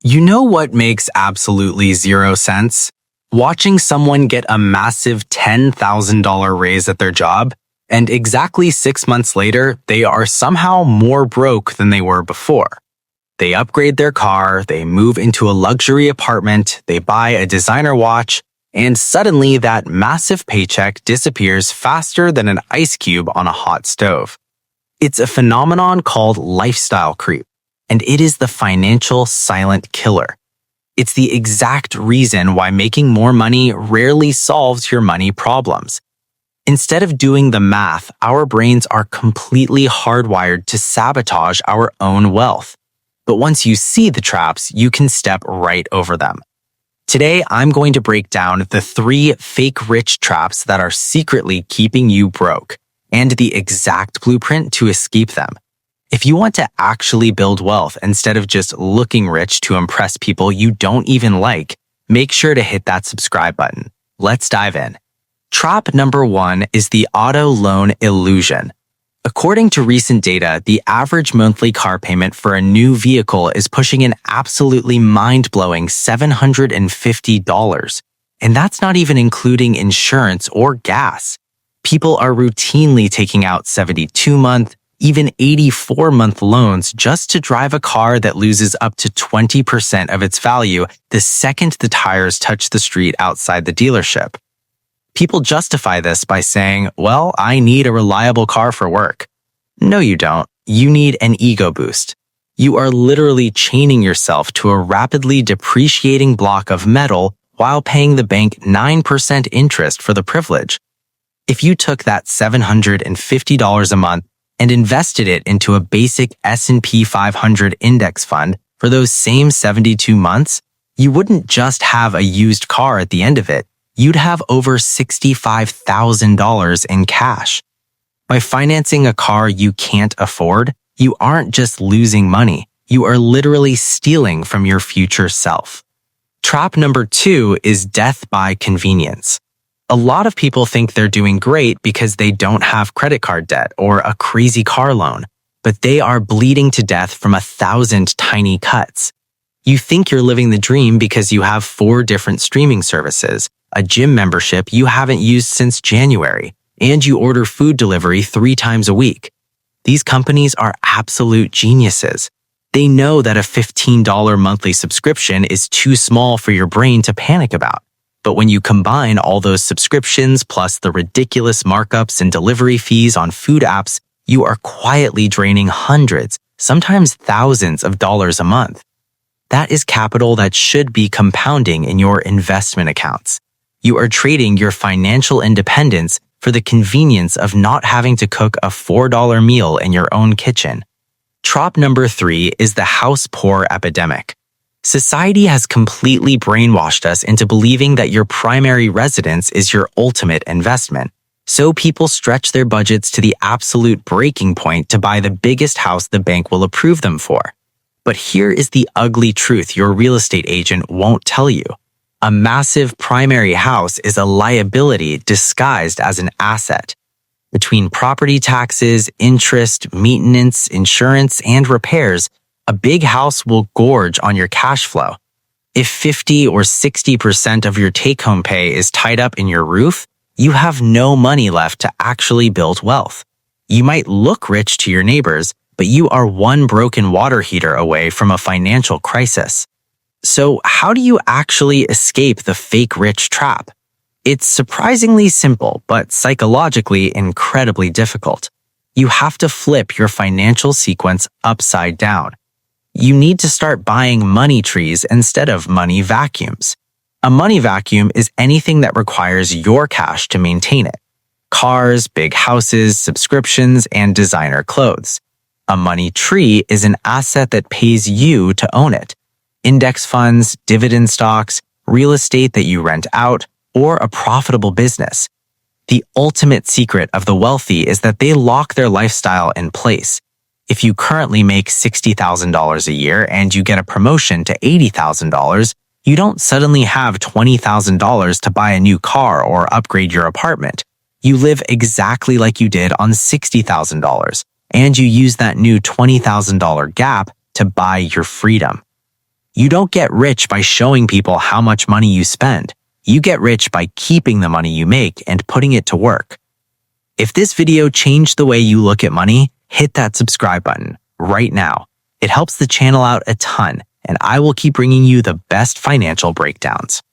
You know what makes absolutely zero sense? Watching someone get a massive $10,000 raise at their job, and exactly 6 months later, they are somehow more broke than they were before. They upgrade their car, they move into a luxury apartment, they buy a designer watch, and suddenly that massive paycheck disappears faster than an ice cube on a hot stove. It's a phenomenon called lifestyle creep, and it is the financial silent killer. It's the exact reason why making more money rarely solves your money problems. Instead of doing the math, our brains are completely hardwired to sabotage our own wealth. But once you see the traps, you can step right over them. Today, I'm going to break down the 3 fake rich traps that are secretly keeping you broke, and the exact blueprint to escape them. If you want to actually build wealth instead of just looking rich to impress people you don't even like, make sure to hit that subscribe button. Let's dive in. Trap number 1 is the auto loan illusion. According to recent data, the average monthly car payment for a new vehicle is pushing an absolutely mind-blowing $750. And that's not even including insurance or gas. People are routinely taking out 72-month, even 84-month loans just to drive a car that loses up to 20% of its value the second the tires touch the street outside the dealership. People justify this by saying, well, I need a reliable car for work. No, you don't. You need an ego boost. You are literally chaining yourself to a rapidly depreciating block of metal while paying the bank 9% interest for the privilege. If you took that $750 a month and invested it into a basic S&P 500 index fund for those same 72 months, you wouldn't just have a used car at the end of it. You'd have over $65,000 in cash. By financing a car you can't afford, you aren't just losing money, you are literally stealing from your future self. Trap number 2 is death by convenience. A lot of people think they're doing great because they don't have credit card debt or a crazy car loan, but they are bleeding to death from 1,000 tiny cuts. You think you're living the dream because you have 4 different streaming services, a gym membership you haven't used since January, and you order food delivery 3 times a week. These companies are absolute geniuses. They know that a $15 monthly subscription is too small for your brain to panic about. But when you combine all those subscriptions plus the ridiculous markups and delivery fees on food apps, you are quietly draining hundreds, sometimes thousands of dollars a month. That is capital that should be compounding in your investment accounts. You are trading your financial independence for the convenience of not having to cook a $4 meal in your own kitchen. Trap number 3 is the House Poor Epidemic. Society has completely brainwashed us into believing that your primary residence is your ultimate investment. So people stretch their budgets to the absolute breaking point to buy the biggest house the bank will approve them for. But here is the ugly truth your real estate agent won't tell you. A massive primary house is a liability disguised as an asset. Between property taxes, interest, maintenance, insurance, and repairs, a big house will gorge on your cash flow. If 50 or 60% of your take-home pay is tied up in your roof, you have no money left to actually build wealth. You might look rich to your neighbors, but you are one broken water heater away from a financial crisis. So how do you actually escape the fake rich trap? It's surprisingly simple, but psychologically incredibly difficult. You have to flip your financial sequence upside down. You need to start buying money trees instead of money vacuums. A money vacuum is anything that requires your cash to maintain it. Cars, big houses, subscriptions, and designer clothes. A money tree is an asset that pays you to own it. Index funds, dividend stocks, real estate that you rent out, or a profitable business. The ultimate secret of the wealthy is that they lock their lifestyle in place. If you currently make $60,000 a year and you get a promotion to $80,000, you don't suddenly have $20,000 to buy a new car or upgrade your apartment. You live exactly like you did on $60,000, and you use that new $20,000 gap to buy your freedom. You don't get rich by showing people how much money you spend. You get rich by keeping the money you make and putting it to work. If this video changed the way you look at money, hit that subscribe button right now. It helps the channel out a ton, and I will keep bringing you the best financial breakdowns.